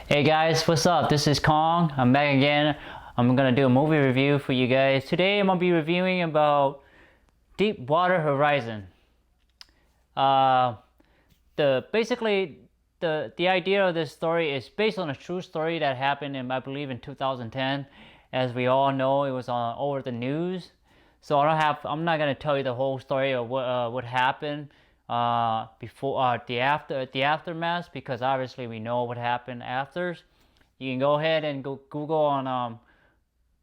Hey guys, what's up? This is Kong. I'm back again. I'm gonna do a movie review for you guys. Today I'm gonna be reviewing about Deepwater Horizon. Uh, the idea of this story is based on a true story that happened in, I believe, in 2010. As we all know, it was on over the news. So I'm not gonna tell you the whole story of what happened before the aftermath, because obviously we know what happened after. You can go ahead and go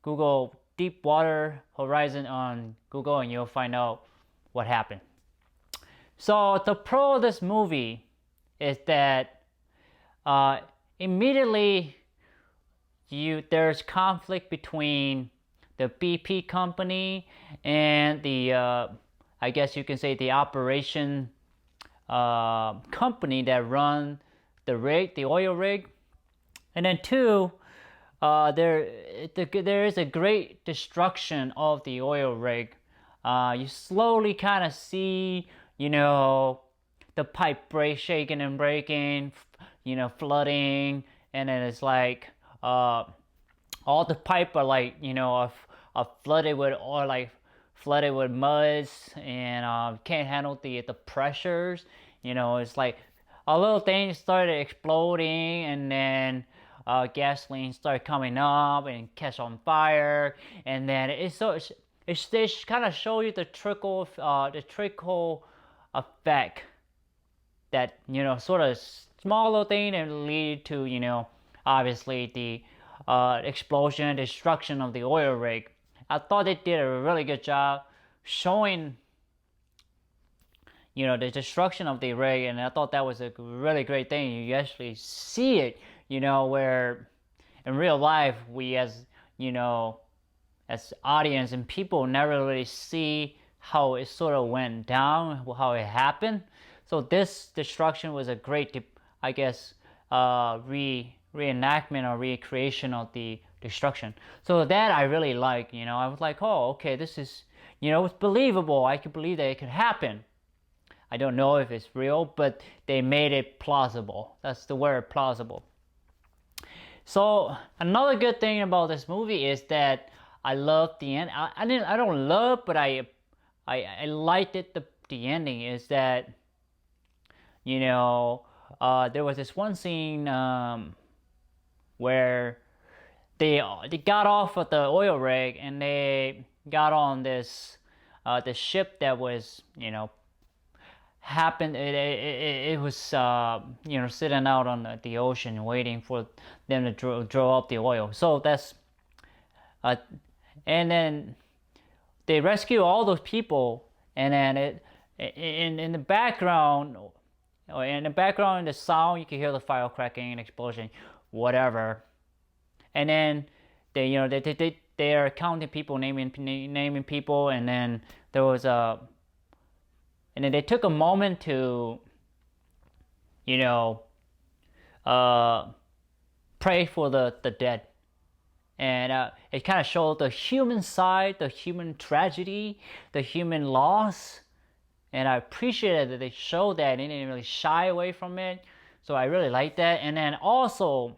Google Deepwater Horizon on Google, and you'll find out what happened. So the pro of this movie is that immediately there's conflict between the BP company and the I guess you can say the operation company that run the oil rig, and then two, there is a great destruction of the oil rig. You slowly kind of see, the pipe shaking and breaking, flooding, and then it's like all the pipe are like, are flooded with oil, like flooded with muds, and can't handle the pressures. It's like a little thing started exploding, and then gasoline started coming up and catch on fire, and then they kind of show you the trickle effect that sort of small little thing and lead to obviously the explosion and destruction of the oil rig. I thought they did a really good job showing the destruction of the rig, and I thought that was a really great thing. You actually see it, where in real life we as audience and people never really see how it sort of went down, how it happened. So this destruction was a great, I guess, reenactment or recreation of the destruction. So that I really like. I was like, oh, okay, this is, it's believable. I could believe that it could happen. I don't know if it's real, but they made it plausible. That's the word, plausible. So another good thing about this movie is that I love the end. I don't love, but I liked it. The ending is that there was this one scene where they got off of the oil rig and they got on this the ship that was happened. It was sitting out on the ocean waiting for them to draw up the oil. So that's and then they rescue all those people, and then in the background, in the sound, you can hear the fire cracking and explosion, whatever. And then they are counting people, naming people, and then there was and then they took a moment to pray for the dead, and it kind of showed the human side, the human tragedy, the human loss. And I appreciated that they showed that and they didn't really shy away from it. So I really like that. And then also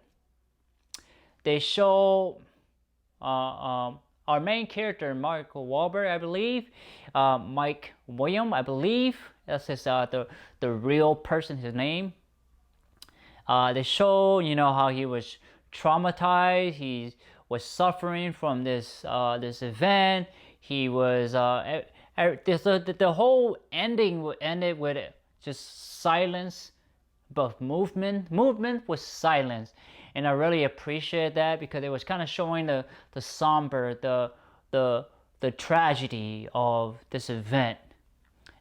they show our main character, Mark Wahlberg, I believe, Mike William, I believe that's his the real person, his name. They show how he was traumatized. He was suffering from this event. He was the whole ending ended with just silence, but movement was silence, and I really appreciate that because it was kind of showing the somber, the tragedy of this event,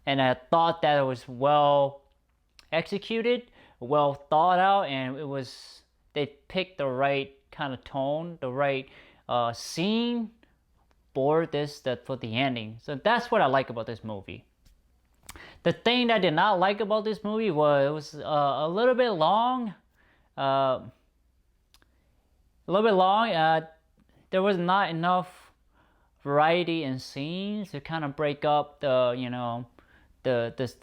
and I thought that it was well executed, well thought out, and they picked the right kind of tone, the right scene for the ending. So that's what I like about this movie. The thing that I did not like about this movie was a little bit long. There was not enough variety in scenes to kind of break up the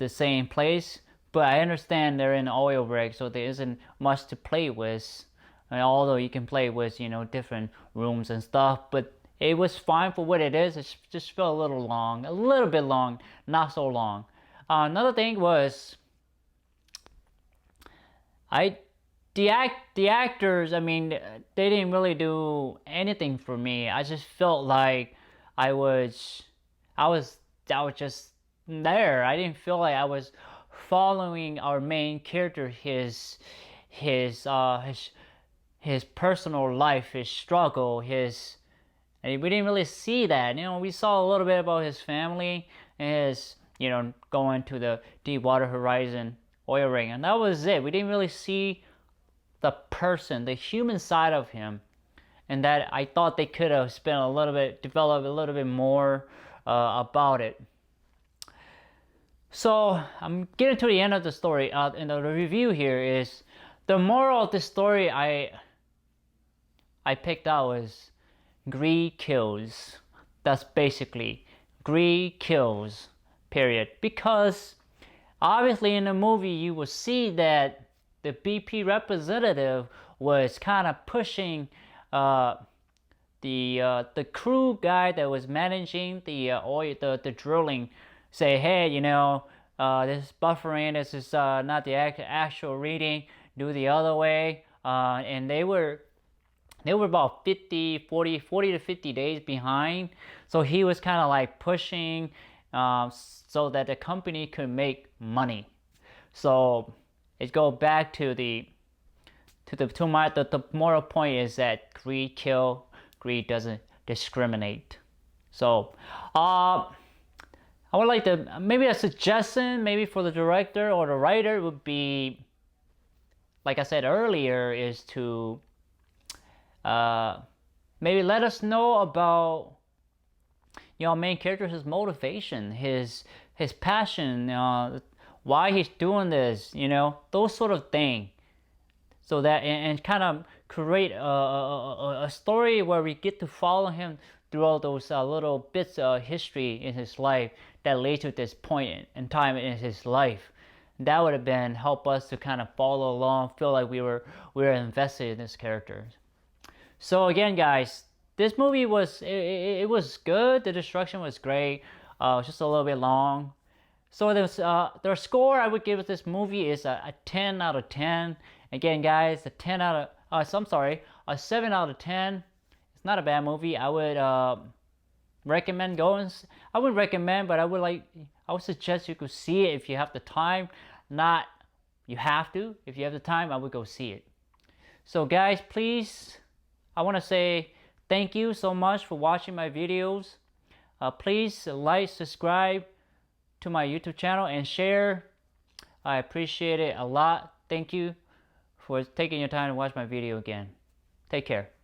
same place. But I understand they're in oil rig, so there isn't much to play with. And although you can play with, you know, different rooms and stuff, but it was fine for what it is. It just felt a little long, a little bit long, not so long. Another thing was, I the actors. I mean, they didn't really do anything for me. I just felt like I was, I was, I was just there. I didn't feel like I was following our main character, his his personal life, his struggle, his. And we didn't really see that. You know, we saw a little bit about his family and his, you know, going to the Deepwater Horizon oil rig, and that was it. We didn't really see the person, the human side of him, and that I thought they could have spent a little bit, developed a little bit more about it. So I'm getting to the end of the story. And the review here is the moral of the story I picked out was greed kills. That's basically greed kills. Period. Because obviously in the movie you will see that the BP representative was kind of pushing the crew guy that was managing the oil, the drilling, say, hey, you know, this is buffering, this is not the actual reading, do the other way. And they were about 40 to 50 days behind. So he was kind of like pushing so that the company could make money. So it goes back to the moral point is that greed kill, greed doesn't discriminate. So I would like to, maybe a suggestion maybe for the director or the writer would be, like I said earlier, is to maybe let us know about, you know, main character, his motivation, his passion, why he's doing this, you know, those sort of thing. So that, and kind of create a story where we get to follow him throughout those little bits of history in his life that led to this point in time in his life. That would have been help us to kind of follow along, feel like we were invested in this character. So again, guys, this movie was it was good. The destruction was great. It was just a little bit long. So the score I would give this movie is a 10 out of 10. Again, guys, a 10 out of I'm sorry, a 7 out of 10. It's not a bad movie. I would recommend going. I would recommend, but I would suggest you could see it if you have the time. Not you have to. If you have the time, I would go see it. So guys, please, I want to say thank you so much for watching my videos. Please like, subscribe to my YouTube channel and share. I appreciate it a lot. Thank you for taking your time to watch my video again. Take care.